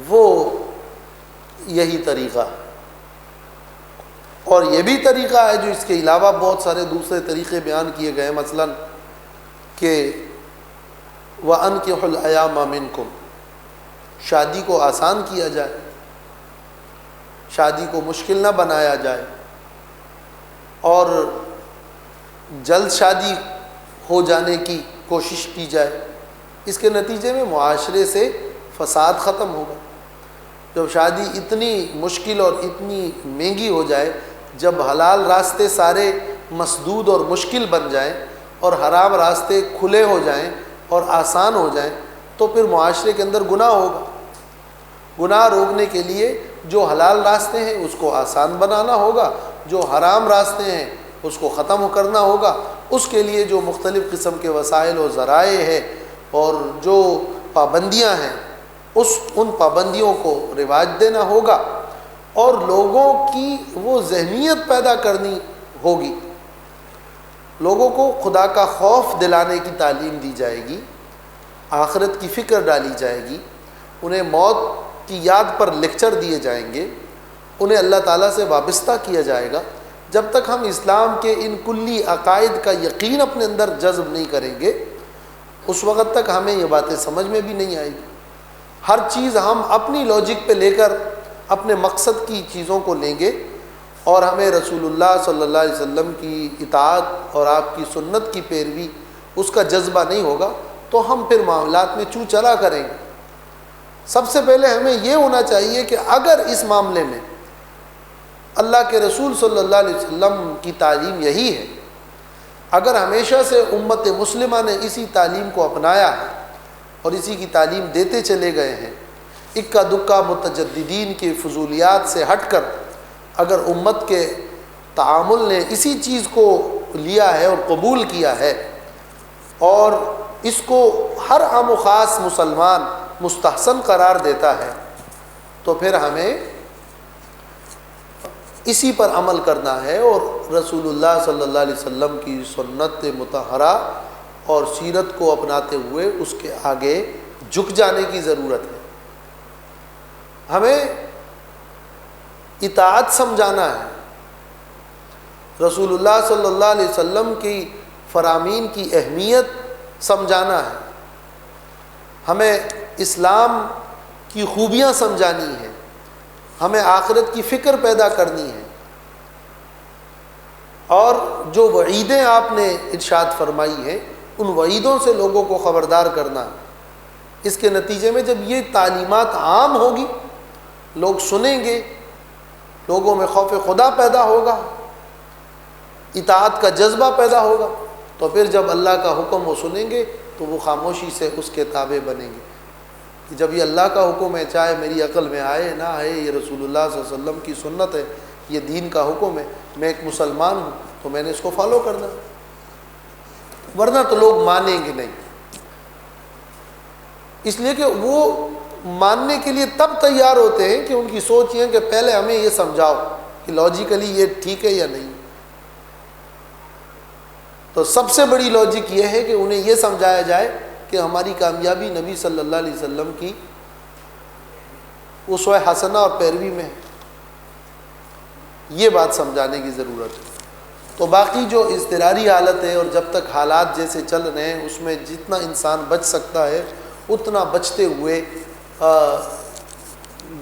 وہ یہی طریقہ ہے۔ اور یہ بھی طریقہ ہے جو اس کے علاوہ بہت سارے دوسرے طریقے بیان کیے گئے ہیں، مثلا کہ وَأَنْكِحُوا الْأَيَامَ مِنْكُمْ، شادی کو آسان کیا جائے، شادی کو مشکل نہ بنایا جائے، اور جلد شادی ہو جانے کی کوشش کی جائے۔ اس کے نتیجے میں معاشرے سے فساد ختم ہوگا۔ جب شادی اتنی مشکل اور اتنی مہنگی ہو جائے، جب حلال راستے سارے مسدود اور مشکل بن جائیں اور حرام راستے کھلے ہو جائیں اور آسان ہو جائیں، تو پھر معاشرے کے اندر گناہ ہوگا۔ گناہ روکنے کے لیے جو حلال راستے ہیں اس کو آسان بنانا ہوگا، جو حرام راستے ہیں اس کو ختم کرنا ہوگا۔ اس کے لیے جو مختلف قسم کے وسائل و ذرائع ہیں اور جو پابندیاں ہیں، ان پابندیوں کو رواج دینا ہوگا، اور لوگوں کی وہ ذہنیت پیدا کرنی ہوگی۔ لوگوں کو خدا کا خوف دلانے کی تعلیم دی جائے گی، آخرت کی فکر ڈالی جائے گی، انہیں موت کی یاد پر لیکچر دیے جائیں گے، انہیں اللہ تعالیٰ سے وابستہ کیا جائے گا۔ جب تک ہم اسلام کے ان کلی عقائد کا یقین اپنے اندر جذب نہیں کریں گے، اس وقت تک ہمیں یہ باتیں سمجھ میں بھی نہیں آئے گی۔ ہر چیز ہم اپنی لاجک پہ لے کر اپنے مقصد کی چیزوں کو لیں گے، اور ہمیں رسول اللہ صلی اللہ علیہ وسلم کی اطاعت اور آپ کی سنت کی پیروی اس کا جذبہ نہیں ہوگا، تو ہم پھر معاملات میں چوں چلا کریں گے۔ سب سے پہلے ہمیں یہ ہونا چاہیے کہ اگر اس معاملے میں اللہ کے رسول صلی اللہ علیہ وسلم کی تعلیم یہی ہے، اگر ہمیشہ سے امت مسلمہ نے اسی تعلیم کو اپنایا ہے اور اسی کی تعلیم دیتے چلے گئے ہیں، اکا دکا متجددین کی فضولیات سے ہٹ کر اگر امت کے تعامل نے اسی چیز کو لیا ہے اور قبول کیا ہے، اور اس کو ہر عام و خاص مسلمان مستحسن قرار دیتا ہے، تو پھر ہمیں اسی پر عمل کرنا ہے، اور رسول اللہ صلی اللہ علیہ وسلم کی سنت مطہرہ اور سیرت کو اپناتے ہوئے اس کے آگے جھک جانے کی ضرورت ہے۔ ہمیں اطاعت سمجھانا ہے، رسول اللہ صلی اللہ علیہ وسلم کی فرامین کی اہمیت سمجھانا ہے، ہمیں اسلام کی خوبیاں سمجھانی ہیں، ہمیں آخرت کی فکر پیدا کرنی ہے، اور جو وعیدیں آپ نے ارشاد فرمائی ہیں ان وعیدوں سے لوگوں کو خبردار کرنا ہے۔ اس کے نتیجے میں جب یہ تعلیمات عام ہوگی، لوگ سنیں گے، لوگوں میں خوف خدا پیدا ہوگا، اطاعت کا جذبہ پیدا ہوگا، تو پھر جب اللہ کا حکم وہ سنیں گے تو وہ خاموشی سے اس کے تابع بنیں گے۔ کہ جب یہ اللہ کا حکم ہے، چاہے میری عقل میں آئے نہ آئے، یہ رسول اللہ صلی اللہ علیہ وسلم کی سنت ہے، یہ دین کا حکم ہے، میں ایک مسلمان ہوں تو میں نے اس کو فالو کرنا، ورنہ تو لوگ مانیں گے نہیں۔ اس لیے کہ وہ ماننے کے لیے تب تیار ہوتے ہیں کہ ان کی سوچ یہ ہے کہ پہلے ہمیں یہ سمجھاؤ کہ لاجیکلی یہ ٹھیک ہے یا نہیں۔ تو سب سے بڑی لاجک یہ ہے کہ انہیں یہ سمجھایا جائے کہ ہماری کامیابی نبی صلی اللہ علیہ وسلم کی اسوہ حسنہ اور پیروی میں ہے، یہ بات سمجھانے کی ضرورت ہے۔ تو باقی جو اضطراری حالت ہے، اور جب تک حالات جیسے چل رہے ہیں اس میں جتنا انسان بچ سکتا ہے اتنا بچتے ہوئے،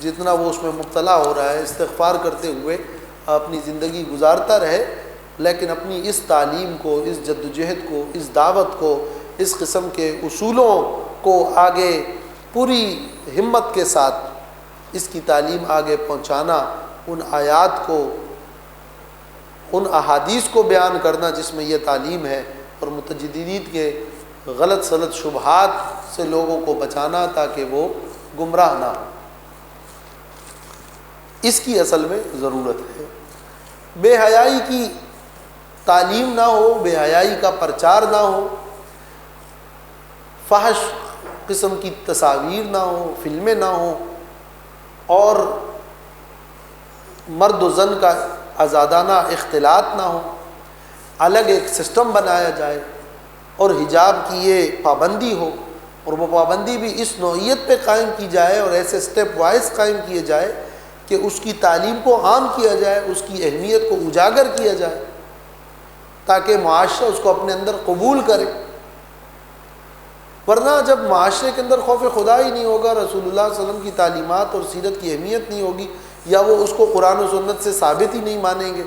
جتنا وہ اس میں مبتلا ہو رہا ہے استغفار کرتے ہوئے اپنی زندگی گزارتا رہے، لیکن اپنی اس تعلیم کو، اس جدوجہد کو، اس دعوت کو، اس قسم کے اصولوں کو آگے پوری ہمت کے ساتھ اس کی تعلیم آگے پہنچانا، ان آیات کو، ان احادیث کو بیان کرنا جس میں یہ تعلیم ہے، اور متجددین کے غلط سلط شبہات سے لوگوں کو بچانا تاکہ وہ گمراہ نہ ہو، اس کی اصل میں ضرورت ہے۔ بے حیائی کی تعلیم نہ ہو، بے حیائی کا پرچار نہ ہو، فحش قسم کی تصاویر نہ ہو، فلمیں نہ ہوں، اور مرد و زن کا آزادانہ اختلاط نہ ہو، الگ ایک سسٹم بنایا جائے، اور حجاب کی یہ پابندی ہو، اور وہ پابندی بھی اس نوعیت پہ قائم کی جائے اور ایسے سٹیپ وائز قائم کیے جائے کہ اس کی تعلیم کو عام کیا جائے، اس کی اہمیت کو اجاگر کیا جائے، تاکہ معاشرہ اس کو اپنے اندر قبول کرے۔ ورنہ جب معاشرے کے اندر خوف خدا ہی نہیں ہوگا، رسول اللہ صلی اللہ علیہ وسلم کی تعلیمات اور سیرت کی اہمیت نہیں ہوگی، یا وہ اس کو قرآن و سنت سے ثابت ہی نہیں مانیں گے،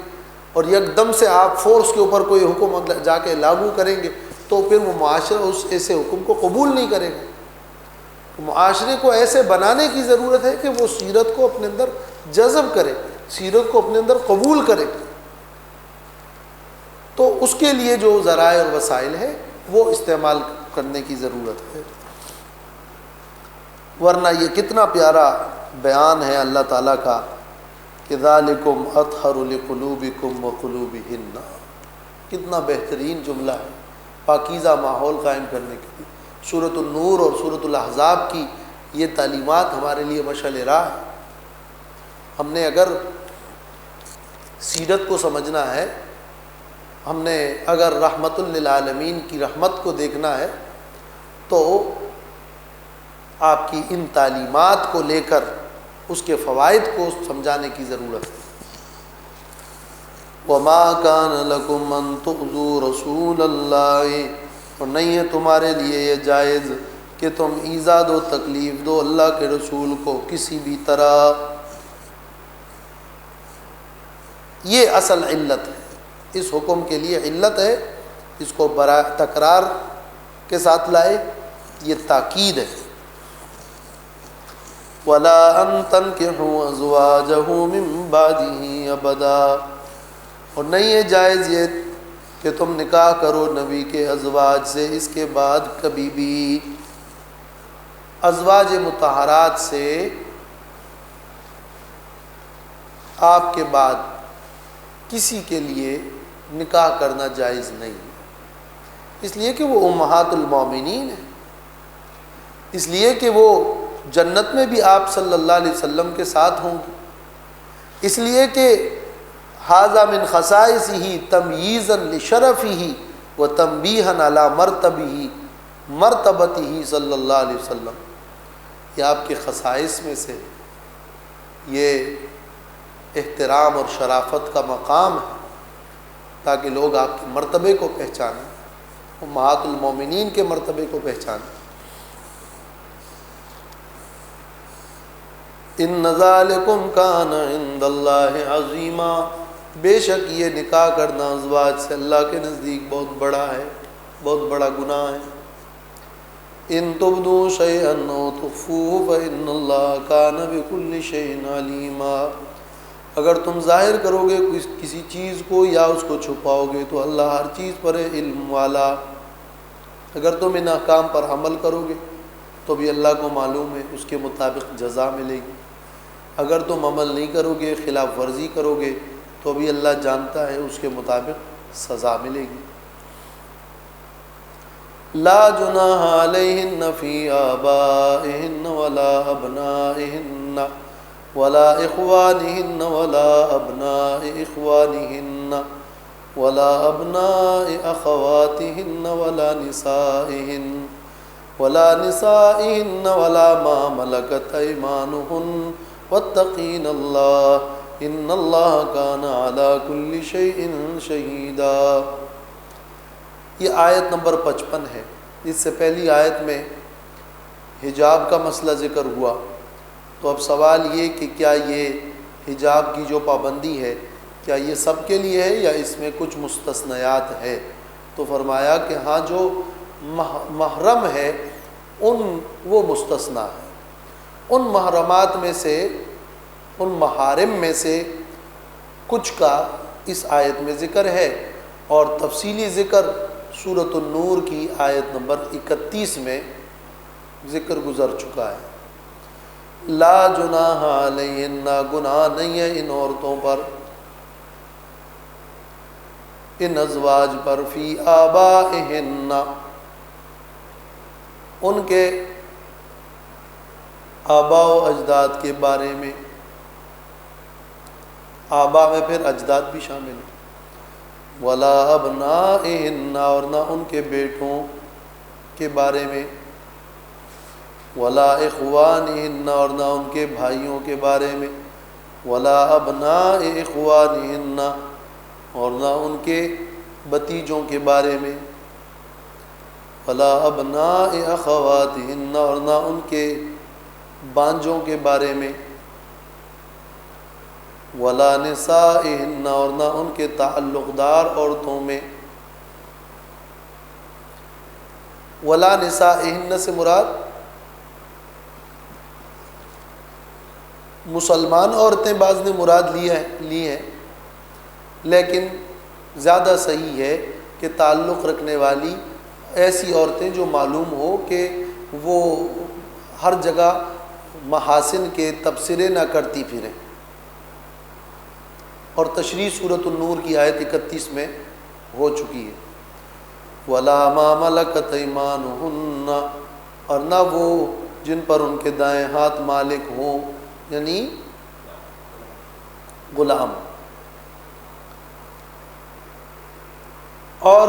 اور یک دم سے آپ فورس کے اوپر کوئی حکم جا کے لاگو کریں گے، تو پھر وہ معاشرہ اس ایسے حکم کو قبول نہیں کرے گا۔ معاشرے کو ایسے بنانے کی ضرورت ہے کہ وہ سیرت کو اپنے اندر جذب کرے، سیرت کو اپنے اندر قبول کرے۔ تو اس کے لیے جو ذرائع اور وسائل ہے وہ استعمال کرنے کی ضرورت ہے۔ ورنہ یہ کتنا پیارا بیان ہے اللہ تعالیٰ کا کہ ذالکم اطہر لقلوبکم وقلوبہن، کتنا بہترین جملہ ہے پاکیزہ ماحول قائم کرنے کے لیے۔ سورۃ النور اور سورۃ الاحزاب کی یہ تعلیمات ہمارے لیے مشعل راہ ہے۔ ہم نے اگر سیرت کو سمجھنا ہے، ہم نے اگر رحمت للعالمین کی رحمت کو دیکھنا ہے، تو آپ کی ان تعلیمات کو لے کر اس کے فوائد کو سمجھانے کی ضرورت ہے۔ وَمَا كَانَ لَكُمْ أَن تُؤْذُوا رَسُولَ اللَّهِ، اور نہیں ہے تمہارے لیے یہ جائز کہ تم ایذا دو، تکلیف دو اللہ کے رسول کو کسی بھی طرح۔ یہ اصل علت ہے، اس حکم کے لیے علت ہے، اس کو برائے تکرار کے ساتھ لائے، یہ تاکید ہے۔ وَلَا أَن تَنكِحُوا أَزْوَاجَهُ مِن بَعْدِهِ أَبَدًا، اور نہیں ہے جائز یہ کہ تم نکاح کرو نبی کے ازواج سے اس کے بعد کبھی بھی۔ ازواج مطہرات سے آپ کے بعد کسی کے لیے نکاح کرنا جائز نہیں، اس لیے کہ وہ امہات المومنین ہیں، اس لیے کہ وہ جنت میں بھی آپ صلی اللہ علیہ وسلم کے ساتھ ہوں گے، اس لیے کہ ھذا من خصائصہ تمییزا لشرفہ وتنبیہا علی مرتبتہ صلی اللہ علیہ وسلم، یہ آپ کے خصائص میں سے یہ احترام اور شرافت کا مقام ہے، تاکہ لوگ آپ کے مرتبے کو پہچانیں، امہات المومنین کے مرتبے کو پہچانیں۔ ان ذالکم کان عند اللہ عظیما، بے شک یہ نکاح کرنا ازواج سے اللہ کے نزدیک بہت بڑا ہے، بہت بڑا گناہ ہے۔ ان تبدوا شیئا او تخفوہ فإن اللہ کان بکل شیء علیما، اگر تم ظاہر کرو گے کسی چیز کو یا اس کو چھپاؤ گے تو اللہ ہر چیز پر علم والا۔ اگر تم ان احکام پر عمل کرو گے تو بھی اللہ کو معلوم ہے، اس کے مطابق جزا ملے گی۔ اگر تم عمل نہیں کرو گے، خلاف ورزی کرو گے، تو بھی اللہ جانتا ہے، اس کے مطابق سزا ملے گی۔ لا جناح علیہن فی آبائہن ولا ابنائہن ولا اخوانہن ولا ابناء اخوانہن ولا ابناء اخواتہن ولا نسائہن ولا ما ملکت ایمانہن واتقین اللہ ان اللہ کان علی کل شیء شہیدا۔ یہ آیت نمبر 55 ہے۔ اس سے پہلی آیت میں حجاب کا مسئلہ ذکر ہوا، تو اب سوال یہ کہ کیا یہ حجاب کی جو پابندی ہے کیا یہ سب کے لیے ہے یا اس میں کچھ مستثنیات ہے؟ تو فرمایا کہ ہاں، جو محرم ہے وہ مستثنا ہے، ان محرمات میں سے، ان محارم میں سے کچھ کا اس آیت میں ذکر ہے، اور تفصیلی ذکر سورۃ النور کی آیت نمبر 31 میں ذکر گزر چکا ہے۔ لا جناح علیہن، گناہ نہیں ہے ان عورتوں پر، ان ازواج پر، فی آبائہن، ان کے آباء و اجداد کے بارے میں۔ آبا میں پھر اجداد بھی شامل ہیں۔ ولا ابنائہن، اور نہ ان کے بیٹوں کے بارے میں۔ ولا اخوانہن، اور نہ ان کے بھائیوں کے بارے میں۔ ولا ابناء اخوانہن، اور نہ ان کے بتیجوں کے بارے میں۔ ولا ابناء اخواتہن، اور نہ ان کے بانجوں کے بارے میں، ولا نسائہن، اور نہ ان کے تعلق دار عورتوں میں۔ ولا نسائہن سے مراد مسلمان عورتیں بعض نے مراد لی ہیں، لیکن زیادہ صحیح ہے کہ تعلق رکھنے والی ایسی عورتیں جو معلوم ہو کہ وہ ہر جگہ محاسن کے تبصرے نہ کرتی پھریں، اور تشریح سورۃ النور کی آیت 31 میں ہو چکی ہے۔ وَلَا مَا مَلَكَتْ أَيْمَانُهُنَّ، اور نہ وہ جن پر ان کے دائیں ہاتھ مالک ہوں، یعنی غلام۔ اور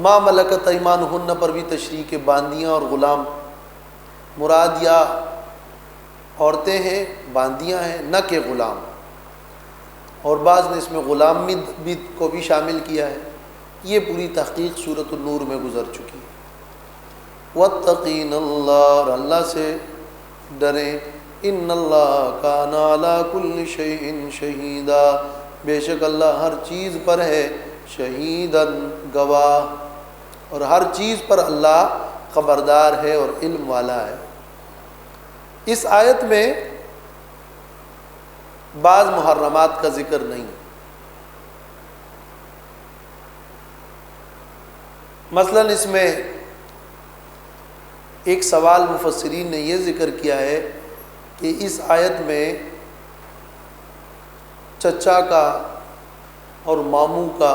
ما ملکت ایمانہن پر بھی تشریح کے باندیاں اور غلام مراد یا عورتیں ہیں، باندیاں ہیں، نہ کہ غلام، اور بعض نے اس میں غلام بھی کو بھی شامل کیا ہے۔ یہ پوری تحقیق سورۃ النور میں گزر چکی ہے۔ واتقین اللہ، اور اللہ سے ڈریں، ان اللہ کان علی کل شیء شہیدا، بے شک اللہ ہر چیز پر ہے شہیداً، گواہ، اور ہر چیز پر اللہ خبردار ہے اور علم والا ہے۔ اس آیت میں بعض محرمات کا ذکر نہیں ہے، مثلا اس میں ایک سوال مفسرین نے یہ ذکر کیا ہے کہ اس آیت میں چچا کا اور ماموں کا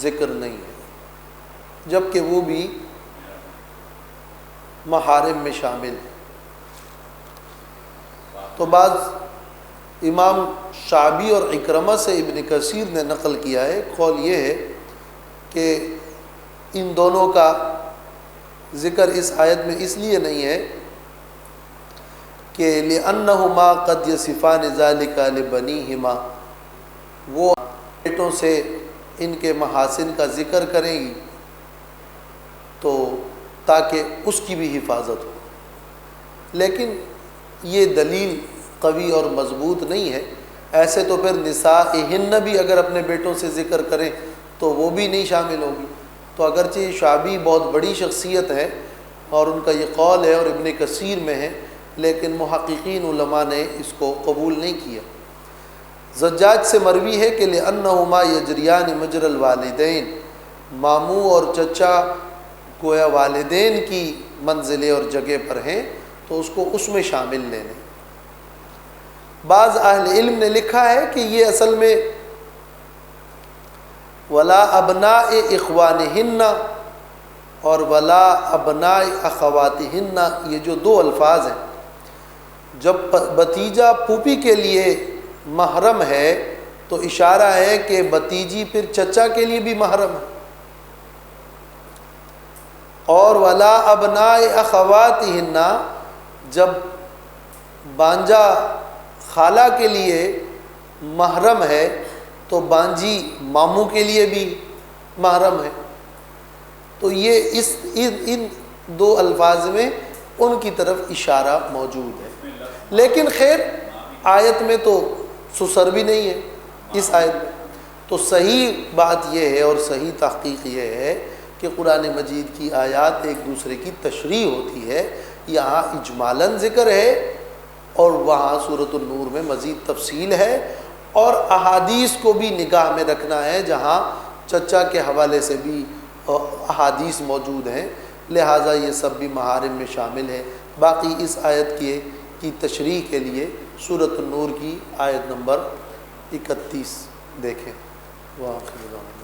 ذکر نہیں ہے، جبکہ وہ بھی محارم میں شامل ہے۔ تو بعض امام شعبی اور اکرمہ سے ابن کثیر نے نقل کیا ہے، قول یہ ہے کہ ان دونوں کا ذکر اس آیت میں اس لیے نہیں ہے کہ لِأَنَّهُمَا قَدْ يَصِفَانِ ذَلِكَ لِبَنِيهِمَا، وہ بیٹوں سے ان کے محاسن کا ذکر کریں گی تو تاکہ اس کی بھی حفاظت ہو، لیکن یہ دلیل قوی اور مضبوط نہیں ہے۔ ایسے تو پھر نسائہن بھی اگر اپنے بیٹوں سے ذکر کریں تو وہ بھی نہیں شامل ہوگی۔ تو اگرچہ شعبی بہت بڑی شخصیت ہے اور ان کا یہ قول ہے اور ابن کثیر میں ہے، لیکن محققین علماء نے اس کو قبول نہیں کیا۔ زجاج سے مروی ہے کہ لِأَنَّهُمَا يَجْرِيَانِ مَجْرَى الْوَالِدَيْنِ، ماموں اور چچا گویا والدین کی منزلیں اور جگہ پر ہیں تو اس کو اس میں شامل لے لیں۔ بعض اہل علم نے لکھا ہے کہ یہ اصل میں ولا ابناء اخوانہن اور ولا ابناء اخواتہن، یہ جو دو الفاظ ہیں، جب بھتیجا پھوپھی کے لیے محرم ہے تو اشارہ ہے کہ بھتیجی پھر چچا کے لیے بھی محرم ہے، اور ولا ابناء اخواتہن جب بانجا خالہ کے لیے محرم ہے تو بانجی ماموں کے لیے بھی محرم ہے۔ تو یہ ان دو الفاظ میں ان کی طرف اشارہ موجود ہے، لیکن خیر آیت میں تو سسر بھی نہیں ہے اس آیت میں۔ تو صحیح بات یہ ہے اور صحیح تحقیق یہ ہے کہ قرآن مجید کی آیات ایک دوسرے کی تشریح ہوتی ہے، یہاں اجمالاً ذکر ہے اور وہاں سورۃ النور میں مزید تفصیل ہے، اور احادیث کو بھی نگاہ میں رکھنا ہے جہاں چچا کے حوالے سے بھی احادیث موجود ہیں، لہٰذا یہ سب بھی محارم میں شامل ہے۔ باقی اس آیت کی تشریح کے لیے سورۃ النور کی آیت نمبر 31 دیکھیں۔ وآخر دعوانا